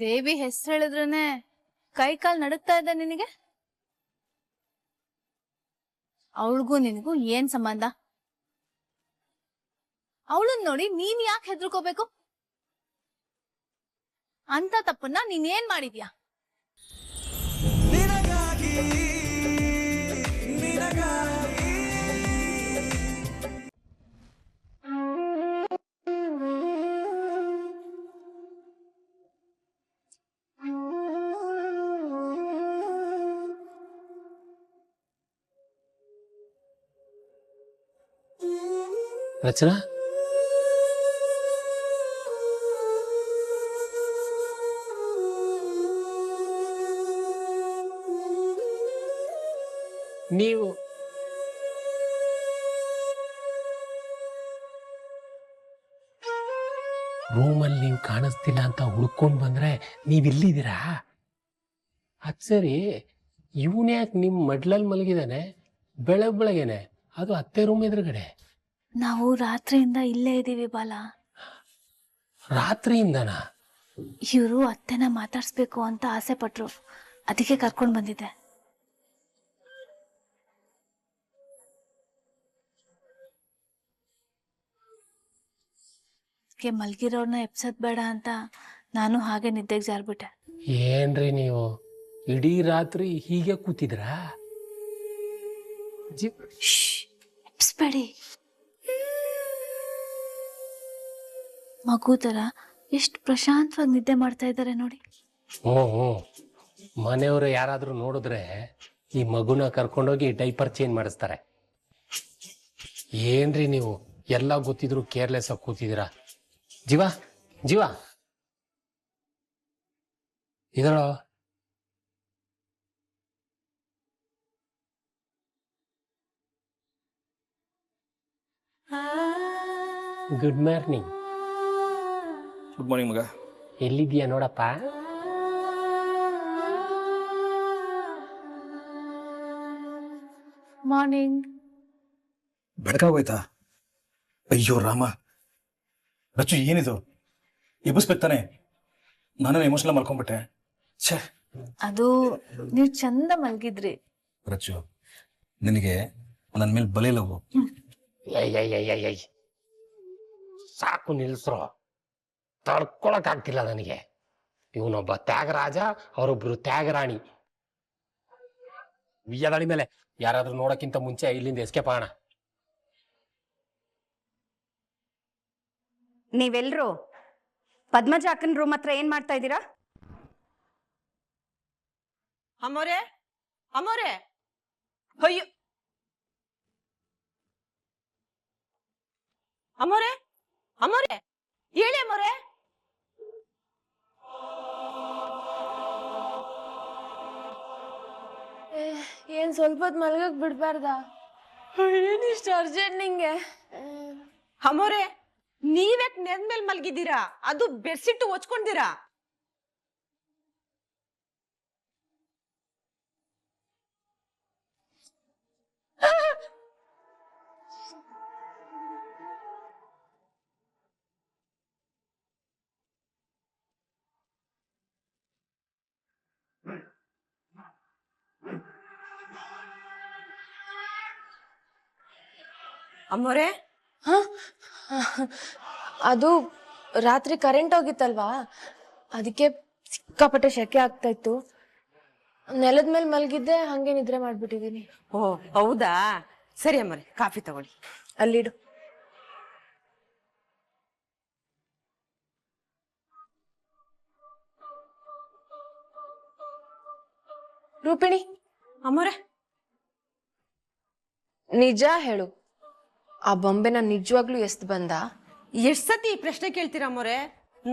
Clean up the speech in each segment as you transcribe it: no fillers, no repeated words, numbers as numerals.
ದೇವಿ ಹೆಸರು ಹೇಳಿದ್ರೇನೆ ಕೈ ಕಾಲ್ ನಡುಗ್ತಾ ಇದೆ ನಿನಗೆ. ಅವಳಿಗೂ ನಿನಗೂ ಏನ್ ಸಂಬಂಧ? ಅವಳನ್ನ ನೋಡಿ ನೀನ್ ಯಾಕೆ ಹೆದರ್ಕೋಬೇಕು? ಅಂತ ತಪ್ಪನ್ನ ನೀನೇನ್ ಮಾಡಿದ್ಯಾ? ರಚನಾ, ನೀವು ರೂಮಲ್ಲಿ ನೀವು ಕಾಣಿಸ್ತಿಲ್ಲ ಅಂತ ಹುಡ್ಕೊಂಡು ಬಂದ್ರೆ ನೀವಿಲ್ಲಿದ್ದೀರಾ? ಅದ್ ಸರಿ, ಇವನ್ಯಾಕೆ ನಿಮ್ಮ ಮಡ್ಲಲ್ಲಿ ಮಲಗಿದಾನೆ ಬೆಳಗ್ಗೆನೆ, ಅದು ಅತ್ತೆ ರೂಮ್ ಎದುರುಗಡೆ? ನಾವು ರಾತ್ರಿಯಿಂದ ಇಲ್ಲೇ ಇದೀವಿ ಬಾಲ. ರಾತ್ರಿಯಿಂದನಾ? ಇವರು ಅತ್ತೆನ ಮಾತಾಡ್ಸ್ಬೇಕು ಅಂತ ಆಸೆ ಪಟ್ರು, ಅದಕ್ಕೆ ಕರ್ಕೊಂಡ್ ಬಂದಿದ್ದೆ. ಮಲ್ಗಿರೋರ್ನ ಎಪ್ಸದ್ ಬೇಡ ಅಂತ ನಾನು ಹಾಗೆ ನಿದ್ದೆಗೆ ಜಾರ್ಬಿಟ್ಟೆ. ಏನ್ರಿ ನೀವು ಇಡೀ ರಾತ್ರಿ ಹೀಗೆ ಕೂತಿದ್ರಾ? ಎಪ್ಸ್ಬೇಡಿ. ಮಗು ತರ ಎಷ್ಟು ಪ್ರಶಾಂತವಾಗಿ ನಿದ್ದೆ ಮಾಡ್ತಾ ಇದ್ದಾರೆ ನೋಡಿ. ಮನೆಯವರು ಯಾರಾದ್ರೂ ನೋಡಿದ್ರೆ ಈ ಮಗುನ ಕರ್ಕೊಂಡೋಗಿ ಡೈಪರ್ ಚೇಂಜ್ ಮಾಡಿಸ್ತಾರೆ. ಏನ್ರಿ ನೀವು ಎಲ್ಲ ಗೊತ್ತಿದ್ರು ಕೇರ್ಲೆಸ್ ಆಗಿ ಕೂತಿದ್ದೀರಾ? ಜೀವ ಜೀವ ಇದಳ ಗುಡ್ ಮಾರ್ನಿಂಗ್. ಗುಡ್ ಮಾರ್ನಿಂಗ್ ಮಗ. ಎಲ್ಲಿದ್ದೀಯಾ ನೋಡಪ್ಪ? ಮಾರ್ನಿಂಗ್. ಬೆಳಕಾಗೋಯ್ತಾ? ಅಯ್ಯೋ ರಾಮ, ರಚು ಏನಿದು? ಎಬ್ಬಿಸ್ಬೇಕು ತಾನೆ? ನಾನು ಎಮೋಷನಲ್ ಮಾಡ್ಕೊಂಡ್ಬಿಟ್ಟೆ. ಛೇ, ಅದು ನೀವು ಚಂದ ಮಲ್ಗಿದ್ರಿ. ರಚು, ನಿನಗೆ ನನ್ನ ಮೇಲೆ ಬಲೆ ಲವ್. ಸಾಕು ನಿಲ್ಸ್ರೋ, ತಡ್ಕೊಳಕ್ ಆಗ್ತಿಲ್ಲ ನನಗೆ. ಇವನೊಬ್ಬ ತ್ಯಾಗರಾಜ, ಅವರೊಬ್ರು ತ್ಯಾಗರಾಣಿ. ವಿಯದಳಿ ಮೇಲೆ ಯಾರಾದ್ರೂ ನೋಡಕ್ಕಿಂತ ಮುಂಚೆ ಇಲ್ಲಿಂದ ಎಸ್ಕೇಪ್ ಆಗೋಣ. ನೀವೆಲ್ರು ಪದ್ಮಜ ಅಕ್ಕನ ರೂಮ್ ಹತ್ರ ಏನ್ ಮಾಡ್ತಾ ಇದ್ದೀರಾ? ಅಮ್ಮೋರೆ, ಅಮ್ಮೋರೆ, ಅಯ್ಯೋ ಅಮ್ಮೋರೆ, ಅಮ್ಮೋರೆ, ಹೇಳಿ ಅಮ್ಮೋರೆ. ಏನ್ ಸ್ವಲ್ಪ ಹೊತ್ತು ಮಲ್ಗಕ್ ಬಿಡ್ಬಾರ್ದ? ಏನಿಷ್ಟು ಅರ್ಜೆಂಟ್ ನಿಂಗೆ? ಅಮ್ಮೋರೆ, ನೀವ್ಯಾಕ್ ನೆನ್ಮೇಲ್ ಮಲ್ಗಿದ್ದೀರಾ? ಅದು ಬೆಡ್ಸಿಟ್ಟು ಹೊಚ್ಕೊಂಡಿರಾ? ಅಮ್ಮೋರೆ, ಅದು ರಾತ್ರಿ ಕರೆಂಟ್ ಹೋಗಿತ್ತಲ್ವಾ, ಅದಕ್ಕೆ ಸಿಕ್ಕಾಪಟ್ಟೆ ಶೆಕೆ ಆಗ್ತಾ ಇತ್ತು. ನೆಲದ ಮೇಲೆ ಮಲಗಿದ್ದೆ, ಹಂಗೆ ನಿದ್ರೆ ಮಾಡ್ಬಿಟ್ಟಿದೀನಿ. ಓ ಹೌದಾ? ಸರಿ ಅಮ್ಮೋರೆ, ಕಾಫಿ ತಗೊಳ್ಳಿ. ಅಲ್ಲಿಡು. ರೂಪಿಣಿ, ಅಮ್ಮೋರೆ, ನಿಜ ಹೇಳು, ಆ ಬೊಂಬೆನ ನಿಜವಾಗ್ಲೂ ಎಸ್ತ್ ಬಂದ? ಎಷ್ಟ್ ಸತಿ ಈ ಪ್ರಶ್ನೆ ಕೇಳ್ತೀರಾ ಅಮ್ಮೋರೆ?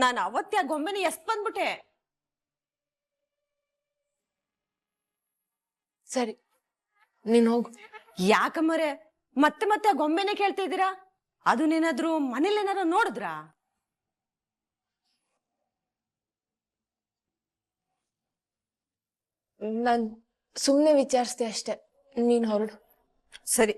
ನಾನು ಅವತ್ತೇ ಆ ಗೊಂಬೆನ ಎಷ್ಟ್ ಬಂದ್ಬಿಟ್ಟೆ. ಸರಿ, ನೀನ್ ಹೋಗು. ಯಾಕಮ್ಮರೆ ಮತ್ತೆ ಮತ್ತೆ ಆ ಗೊಂಬೆನೆ ಕೇಳ್ತಾ ಇದ್ದೀರಾ? ಅದನ್ನೇನಾದ್ರೂ ಮನೇಲೇನಾದ್ರು ನೋಡಿದ್ರಾ? ನಾನ್ ಸುಮ್ನೆ ವಿಚಾರಿಸ್ದೆ ಅಷ್ಟೆ, ನೀನ್ ಹೊರಡು. ಸರಿ.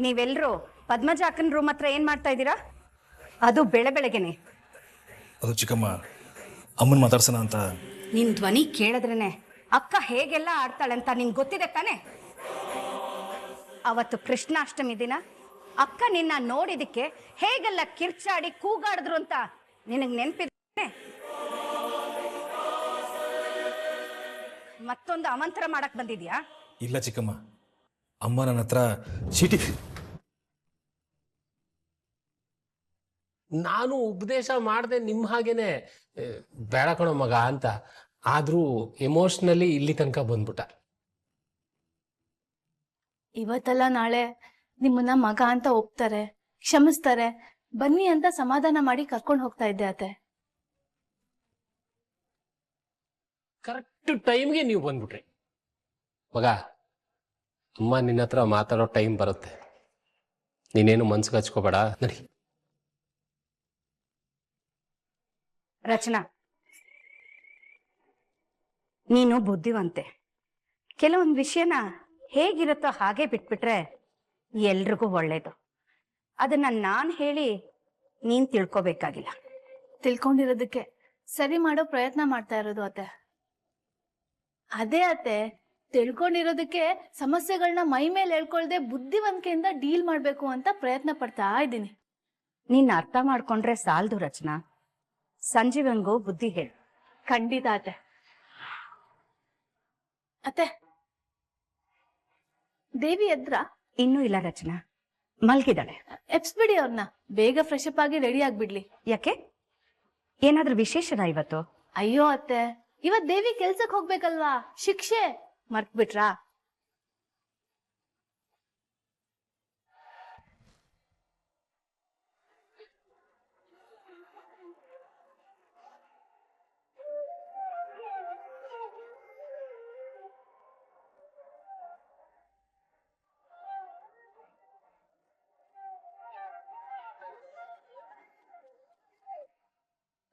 ನೀವೆಲ್ಲರೂ ಪದ್ಮಜ ಅಕ್ಕನ ರೂಮ್ ಹತ್ರ ಏನ್ ಮಾಡ್ತಾ ಇದ್ದೀರಾ? ಅದು ಬೆಳಗ್ಗೆನೆ. ಅದು ಚಿಕ್ಕಮ್ಮ ಅಮ್ಮನ ಮಾತಾಡ್ಸೋಣ ಅಂತ. ನಿನ್ ಧ್ವನಿ ಕೇಳಿದ್ರೇನೆ ಅಕ್ಕ ಹೇಗೆಲ್ಲ ಆಡ್ತಾಳೆ ಅಂತ ನಿಂಗೆ ಗೊತ್ತಿದೆ ತಾನೆ? ಅವತ್ತು ಕೃಷ್ಣಾಷ್ಟಮಿ ದಿನ ಅಕ್ಕ ನಿನ್ನ ನೋಡಿದಕ್ಕೆ ಹೇಗೆಲ್ಲ ಕಿರ್ಚಾಡಿ ಕೂಗಾಡಿದ್ರು ಅಂತ ನಿನಗೆ ನೆನಪಿದೆ? ಮತ್ತೊಂದು ಅಮಂತರ ಮಾಡಕ್ ಬಂದಿದ್ಯಾ? ಇಲ್ಲ ಚಿಕ್ಕಮ್ಮ, ಅಮ್ಮ ನನ್ನ ಹತ್ರ ಚೀಟಿ. ನಾನು ಉಪದೇಶ ಮಾಡದೆ ನಿಮ್ಮ ಹಾಗೇನೆ ಬೇಡ ಕಣೋ ಮಗ ಅಂತ, ಆದ್ರೂ ಎಮೋಷ್ನಲಿ ಇಲ್ಲಿ ತನಕ ಬಂದ್ಬಿಟ್ಟ. ಇವತ್ತಲ್ಲ ನಾಳೆ ನಿಮ್ಮನ್ನ ಮಗ ಅಂತ ಒಪ್ತಾರೆ, ಕ್ಷಮಿಸ್ತಾರೆ, ಬನ್ನಿ ಅಂತ ಸಮಾಧಾನ ಮಾಡಿ ಕರ್ಕೊಂಡು ಹೋಗ್ತಾ ಇದ್ದೆ ಅತ್ತೆ. ಕರೆಕ್ಟ್ ಟೈಮ್ಗೆ ನೀವು ಬಂದ್ಬಿಟ್ರಿ. ಮಗ, ಅಮ್ಮ ನಿನ್ನ ಹತ್ರ ಮಾತಾಡೋ ಟೈಮ್ ಬರುತ್ತೆ, ನೀನೇನು ಮನ್ಸಿಗೆ ಹಚ್ಕೋಬೇಡ, ನಡಿ. ರಚನಾ, ನೀನು ಬುದ್ಧಿವಂತೆ. ಕೆಲವೊಂದು ವಿಷಯನ ಹೇಗಿರುತ್ತೋ ಹಾಗೆ ಬಿಟ್ಬಿಟ್ರೆ ಎಲ್ರಿಗೂ ಒಳ್ಳೇದು. ಅದನ್ನ ನಾನು ಹೇಳಿ ನೀನ್ ತಿಳ್ಕೊಬೇಕಾಗಿಲ್ಲ. ತಿಳ್ಕೊಂಡಿರೋದಕ್ಕೆ ಸರಿ ಮಾಡೋ ಪ್ರಯತ್ನ ಮಾಡ್ತಾ ಇರೋದು ಅತ್ತೆ. ಅದೇ ಅತ್ತೆ, ತಿಳ್ಕೊಂಡಿರೋದಕ್ಕೆ ಸಮಸ್ಯೆಗಳನ್ನ ಮೈ ಮೇಲೆ ಹೇಳ್ಕೊಳ್ದೆ ಬುದ್ಧಿವಂತಿಕೆಯಿಂದ ಡೀಲ್ ಮಾಡ್ಬೇಕು ಅಂತ ಪ್ರಯತ್ನ ಪಡ್ತಾ ಇದ್ದೀನಿ. ನೀನ್ ಅರ್ಥ ಮಾಡ್ಕೊಂಡ್ರೆ ಸಾಲದು ರಚನಾ. ಸಂಜೀವನ್ಗೂ ಬುದ್ಧಿ ಹೇಳು. ಖಂಡಿತ ಅತ್ತೆ. ಅತ್ತೆ, ದೇವಿ ಎದ್ರ? ಇನ್ನೂ ಇಲ್ಲ ರಚನಾ, ಮಲ್ಗಿದ್ದಾಳೆ. ಎಪ್ಸ್ಬಿಡಿ ಅವ್ರನ್ನ, ಬೇಗ ಫ್ರೆಶ್ ಅಪ್ ಆಗಿ ರೆಡಿ ಆಗ್ಬಿಡ್ಲಿ. ಯಾಕೆ, ಏನಾದ್ರೂ ವಿಶೇಷನಾ ಇವತ್ತು? ಅಯ್ಯೋ ಅತ್ತೆ, ಇವತ್ ದೇವಿ ಕೆಲ್ಸಕ್ ಹೋಗ್ಬೇಕಲ್ವಾ, ಶಿಕ್ಷೆ ಮರ್ತ್ಬಿಟ್ರಾ?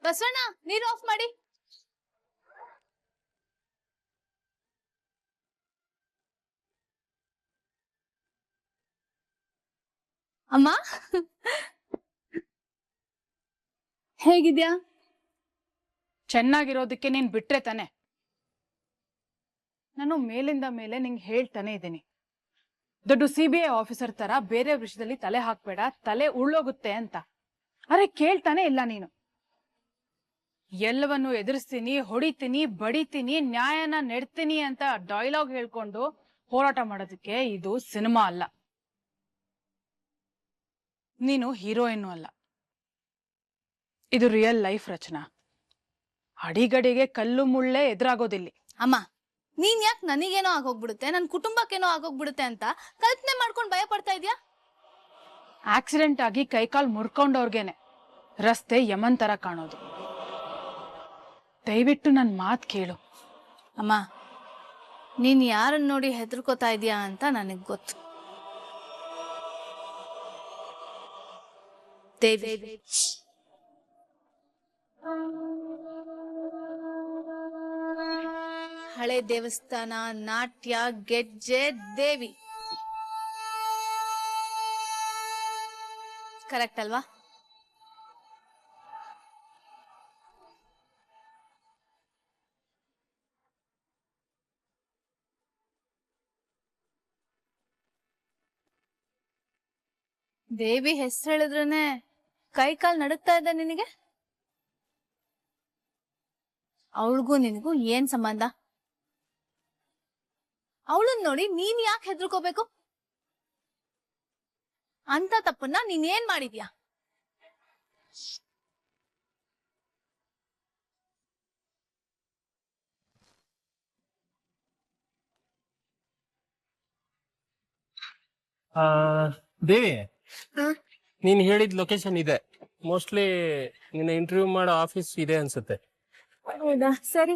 ಬಸವಣ್ಣ, ನೀರು ಆಫ್ ಮಾಡಿ. ಅಮ್ಮ, ಹೇಗಿದ್ಯಾ? ಚೆನ್ನಾಗಿರೋದಕ್ಕೆ ನೀನ್ ಬಿಟ್ರೆ ತಾನೆ. ನಾನು ಮೇಲಿಂದ ಮೇಲೆ ನಿಂಗೆ ಹೇಳ್ತಾನೆ ಇದ್ದೀನಿ, ದೊಡ್ಡ CBI ಆಫೀಸರ್ ತರ ಬೇರೆ ವಿಷಯದಲ್ಲಿ ತಲೆ ಹಾಕ್ಬೇಡ, ತಲೆ ಉಳ್ಳೋಗುತ್ತೆ ಅಂತ. ಅರೆ ಕೇಳ್ತಾನೆ ಇಲ್ಲ ನೀನು. ಎಲ್ಲವನ್ನು ಎದುರಿಸ್ತೀನಿ, ಹೊಡಿತೀನಿ, ಬಡಿತೀನಿ, ನ್ಯಾಯನ ನೆಡ್ತೀನಿ ಅಂತ ಡೈಲಾಗ್ ಹೇಳ್ಕೊಂಡು ಹೋರಾಟ ಮಾಡೋದಕ್ಕೆ ಇದು ಸಿನಿಮಾ ಅಲ್ಲ. ನೀನು ಹೀರೋಯಿನ್ನು ಅಲ್ಲ, ಇದು ರಿಯಲ್ ಲೈಫ್ ರಚನಾ. ಅಡಿಗಡಿಗೆ ಕಲ್ಲು ಮುಳ್ಳೆ ಎದುರಾಗೋದಿಲ್ಲಿ. ಅಮ್ಮ, ನೀನ್ ಯಾಕೆ ನನಗೇನೋ ಆಗೋಗ್ಬಿಡುತ್ತೆ, ನನ್ ಕುಟುಂಬಕ್ಕೇನೋ ಆಗೋಗ್ಬಿಡುತ್ತೆ ಅಂತ ಕಲ್ಪನೆ ಮಾಡ್ಕೊಂಡು ಭಯ ಪಡ್ತಾ ಇದ್ಯಾ? ಆಕ್ಸಿಡೆಂಟ್ ಆಗಿ ಕೈಕಾಲ್ ಮುರ್ಕೊಂಡವ್ರಿಗೇನೆ ರಸ್ತೆ ಯಮನ್ ತರ ಕಾಣೋದು. ದಯವಿಟ್ಟು ನನ್ ಮಾತ್ ಕೇಳು. ಅಮ್ಮ, ನೀನ್ ಯಾರನ್ನ ನೋಡಿ ಹೆದರ್ಕೋತಾ ಇದೀಯಾ ಅಂತ ನನಗ್ ಗೊತ್ತು. ದೇವಿ, ಹಳೆ ದೇವಸ್ಥಾನ, ನಾಟ್ಯ, ಗೆಜ್ಜೆ, ದೇವಿ, ಕರೆಕ್ಟ್ ಅಲ್ವಾ? ದೇವಿ ಹೆಸರು ಹೇಳಿದ್ರೇನೆ ಕೈ ಕಾಲ್ ನಡುಗ್ತಾ ಇದೆ ನಿನಗೆ. ಅವಳಿಗೂ ನಿನಗೂ ಏನ್ ಸಂಬಂಧ? ಅವಳನ್ನ ನೋಡಿ ನೀನ್ ಯಾಕೆ ಹೆದರ್ಕೋಬೇಕು? ಅಂತ ತಪ್ಪನ್ನ ನೀನ್ ಏನ್ ಮಾಡಿದ್ಯಾ? ದೇವಿ, ನೀನ್ ಹೇಳಿದ ಲೊಕೇಶನ್ ಇದೆ, ಮೋಸ್ಟ್ಲಿ ನಿನ್ನ ಇಂಟರ್ವ್ಯೂ ಮಾಡೋ ಆಫೀಸ್ ಇದೆ ಅನ್ಸುತ್ತೆ. ಹೌದಾ, ಸರಿ.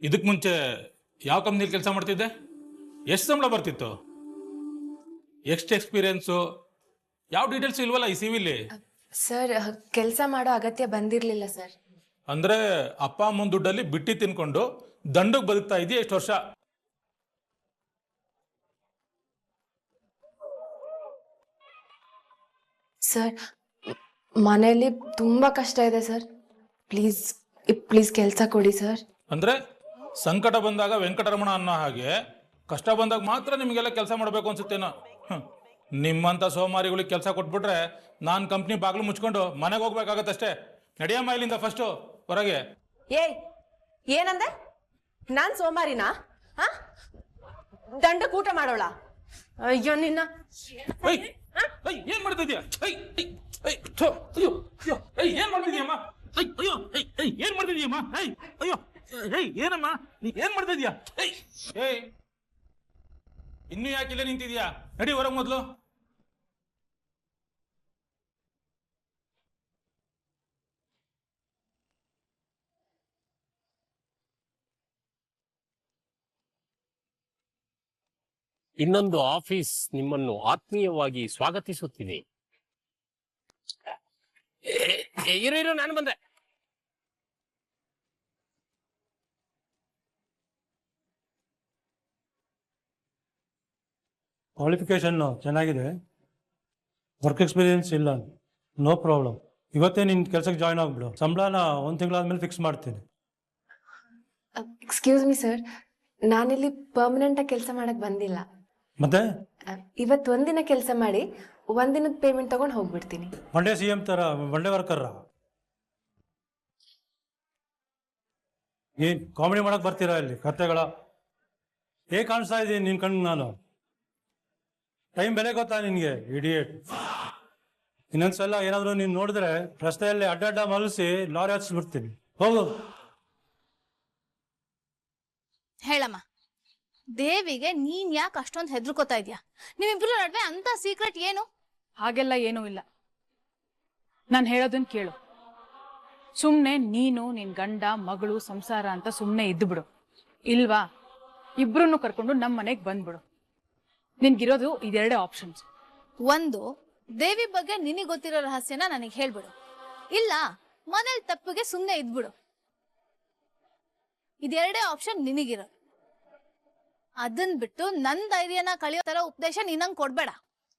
ಇದಕ್ಕೆ ಮುಂಚೆ ಯಾವ ಕಂಪ್ನಿಲಿ ಕೆಲಸ ಮಾಡ್ತಿದ್ದೆ? ಎಷ್ಟು ಸಂಬಳ ಬರ್ತಿತ್ತು? ಎಷ್ಟು ಎಕ್ಸ್ಪೀರಿಯನ್ಸು? ಯಾವ ಡೀಟೇಲ್ಸ್ ಇಲ್ವಲ್ಲ ಈ ಸಿವಿಲಿ. ಸರ್ ಕೆಲಸ ಮಾಡೋ ಅಗತ್ಯ ಬಂದಿರ್ಲಿಲ್ಲ ಸರ್. ಅಂದ್ರೆ ಅಪ್ಪ ಅಮ್ಮನ ದುಡ್ಡಲ್ಲಿ ಬಿಟ್ಟಿ ತಿನ್ಕೊಂಡು ದಂಡಕ್ಕೆ ಬದುಕ್ತಾ ಇದೆಯಾ ಎಷ್ಟು ವರ್ಷ? ಸರ್ ಮನೆಯಲ್ಲಿ ತುಂಬಾ ಕಷ್ಟ ಇದೆ ಸರ್. ಪ್ಲೀಸ್ ಪ್ಲೀಸ್ ಕೆಲಸ ಕೊಡಿ ಸರ್. ಅಂದ್ರೆ ಸಂಕಟ ಬಂದಾಗ ವೆಂಕಟರಮಣ ಅನ್ನೋ ಹಾಗೆ ಕಷ್ಟ ಬಂದಾಗ ಮಾತ್ರ ನಿಮಗೆಲ್ಲ ಕೆಲಸ ಮಾಡಬೇಕು ಅನ್ಸುತ್ತೇನೋ. ನಿಮ್ಮಂಥ ಸೋಮಾರಿಗಳಿಗೆ ಕೆಲಸ ಕೊಟ್ಬಿಟ್ರೆ ನಾನು ಕಂಪ್ನಿ ಬಾಗಿಲು ಮುಚ್ಕೊಂಡು ಮನೆಗೆ ಹೋಗ್ಬೇಕಾಗತ್ತಷ್ಟೇ. ನಡಿಯಮ್ಮ ಇಲ್ಲಿಂದ ಫಸ್ಟು ಹೊರಗೆ. ಏಯ್ ಏನಂದೆ? ನಾನ್ ಸೋಮಾರಿನಾ? ಹಾ, ದಂಡಕ್ಕೆ ಊಟ ಮಾಡೋಳ? ಅಯ್ಯೋ ನಿನ್ನ. ಏನ್ ಮಾಡ್ತಿದ್ಯಾ? ಅಯ್ಯೋ ಅಯ್ಯೋ ಏನ್ ಮಾಡ್ತಿದ್ಯಮ್ಮ? ಅಯ್ಯೋ ಏನ್ ಮಾಡ್ತಿದ್ಯಮ್ಮ? ಅಯ್ಯೋ ಏನಮ್ಮ ನೀ ಏನ್ ಮಾಡ್ತಿದ್ಯಾ? ಏಯ್ ಇನ್ನೂ ಯಾಕಿಲ್ಲ ನಿಂತಿದ್ಯಾ? ನಡಿ ಹೊರಗೆ ಮೊದಲು. ಇನ್ನೊಂದು ಆಫೀಸ್ ನಿಮ್ಮನ್ನು ಆತ್ಮೀಯವಾಗಿ ಸ್ವಾಗತಿಸುತ್ತಿದೆ. ಇರು ನಾನು ಬಂದೆ. ಕ್ವಾಲಿಫಿಕೇಶನ್ ಚೆನ್ನಾಗಿದೆ, ವರ್ಕ್ ಎಕ್ಸ್ಪೀರಿಯನ್ಸ್ ಇಲ್ಲ, ನೋ ಪ್ರಾಬ್ಲಮ್. ಇವತ್ತೇ ನಿನ್ನ ಕೆಲಸಕ್ಕೆ ಜಾಯ್ನ್ ಆಗ್ಬಿಡು. ಸಂಬಳನ 1 ತಿಂಗಳಾದ್ಮೇಲೆ ಫಿಕ್ಸ್ ಮಾಡ್ತೀನಿ. ಎಕ್ಸ್ಕ್ಯೂಸ್ ಮಿ ಸರ್, ನಾನಿಲ್ಲಿ ಪರ್ಮನೆಂಟ್ ಆಗಿ ಕೆಲಸ ಮಾಡಕ್ ಬಂದಿಲ್ಲ. ಮತ್ತೆ ಇವತ್ತು ಒಂದಿನ ಕೆಲಸ ಮಾಡಿ ಒಂದಿನದ ಪೇಮೆಂಟ್ ತಗೊಂಡು ಹೋಗ್ಬಿಡ್ತೀನಿ. ಮಂಡೇ CM ತರ ಮಂಡೇ ವರ್ಕರ್ ಏನ್ ಕಾಮಿಡಿ ಮಾಡಕ್ ಬರ್ತೀರಾ ಇಲ್ಲಿ? ಕತೆಗಳ ಹೇಗೆ ಕಾಣಿಸ್ತಾ ಇದ್ದೀನಿ ನಿನ್ ಕಣ್ಣು? ನಾನು ಟೈಮ್ ಬೆಲೆ ಗೊತ್ತಾ ನಿನ್ಗೆ? ಇಡಿಯೇಟ್. ಇನ್ನೊಂದ್ಸಲ ಏನಾದ್ರು ನೀನ್ ನೋಡಿದ್ರೆ ರಸ್ತೆಯಲ್ಲಿ ಅಡ್ಡಾಡ್ಡ ಮಲಸಿ ಲಾರಿ ಹಚ್ಚಿಬಿಡ್ತೀನಿ. ಹೋಗು. ಹೇಳಮ್ಮ, ದೇವಿಗೆ ನೀನ್ ಯಾಕೆ ಅಷ್ಟೊಂದು ಹೆದರ್ಕೋತಾ ಇದ್ಯಾ? ನಿಮ್ಮಿಬ್ರು ನಡುವೆ ಅಂತ ಸೀಕ್ರೆಟ್ ಏನು? ಹಾಗೆಲ್ಲ ಏನೂ ಇಲ್ಲ. ನಾನು ಹೇಳೋದನ್ನ ಕೇಳು. ಸುಮ್ಮನೆ ನೀನು ನಿನ್ ಗಂಡ ಮಗಳು ಸಂಸಾರ ಅಂತ ಸುಮ್ಮನೆ ಇದ್ದು ಬಿಡು. ಇಲ್ವಾ, ಇಬ್ರನ್ನು ಕರ್ಕೊಂಡು ನಮ್ಮ ಮನೆಗೆ ಬಂದ್ಬಿಡು. ನಿನ್ಗಿರೋದು ಇದೆರಡೇ ಆಪ್ಷನ್ಸ್. ಒಂದು, ದೇವಿ ಬಗ್ಗೆ ನಿನಗೆ ಗೊತ್ತಿರೋ ರಹಸ್ಯನ ನನಗೆ ಹೇಳ್ಬಿಡು. ಇಲ್ಲ, ಮನೇಲಿ ತಪ್ಪಿಗೆ ಸುಮ್ಮನೆ ಇದ್ಬಿಡು. ಇದೆರಡೇ ಆಪ್ಷನ್ ನಿನಗಿರೋ. ಅದನ್ ಬಿಟ್ಟು ನನ್ ಧೈರ್ಯನ ಕಳಿಯೋ ತರ ಉಪದೇಶ ನೀನಂಗ್ ಕೊಡ್ಬೇಡ.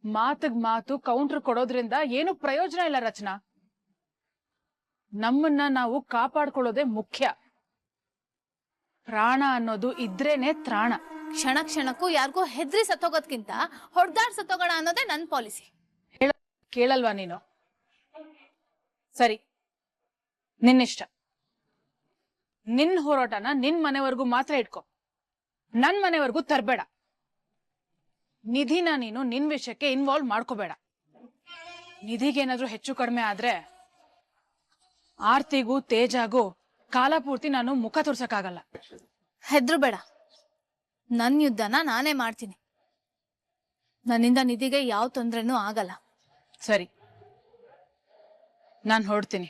ಮಾತಿಗ್ ಮಾತು ಕೌಂಟರ್ ಕೊಡೋದ್ರಿಂದ ಏನು ಪ್ರಯೋಜನ ಇಲ್ಲ ರಚನಾ. ನಮ್ಮನ್ನ ನಾವು ಕಾಪಾಡ್ಕೊಳ್ಳೋದೇ ಮುಖ್ಯ. ಪ್ರಾಣ ಅನ್ನೋದು ಇದ್ರೇನೆ ತ್ರಾಣ. ಕ್ಷಣ ಕ್ಷಣಕ್ಕೂ ಯಾರಿಗೂ ಹೆದ್ರಿ ಸತ್ತೋಗೋದ್ಕಿಂತ ಹೊಡ್ದಾಡ್ ಸತ್ತೋಗೋಣ ಅನ್ನೋದೇ ನನ್ ಪಾಲಿಸಿ. ಕೇಳಲ್ವಾ ನೀನು? ಸರಿ, ನಿನ್ನಿಷ್ಟ. ನಿನ್ ಹೋರಾಟನ ನಿನ್ ಮನೆವರೆಗೂ ಮಾತ್ರ ಇಟ್ಕೊ, ನನ್ ಮನೆವರೆಗೂ ತರಬೇಡ. ನಿಧಿನ ನೀನು ನಿನ್ ವಿಷಯಕ್ಕೆ ಇನ್ವಾಲ್ವ್ ಮಾಡ್ಕೋಬೇಡ. ನಿಧಿಗೇನಾದ್ರೂ ಹೆಚ್ಚು ಕಡಿಮೆ ಆದ್ರೆ ಆರ್ತಿಗೂ ತೇಜಾಗೂ ಕಾಲ ಪೂರ್ತಿ ನಾನು ಮುಖ ತೋರ್ಸಕ್ಕಾಗಲ್ಲ. ಹೆದ್ರು ಬೇಡ, ನನ್ ಯುದ್ಧನ ನಾನೇ ಮಾಡ್ತೀನಿ. ನನ್ನಿಂದ ನಿಧಿಗೆ ಯಾವ ತೊಂದ್ರೆನೂ ಆಗಲ್ಲ. ಸರಿ, ನಾನು ಹೊರಡ್ತೀನಿ.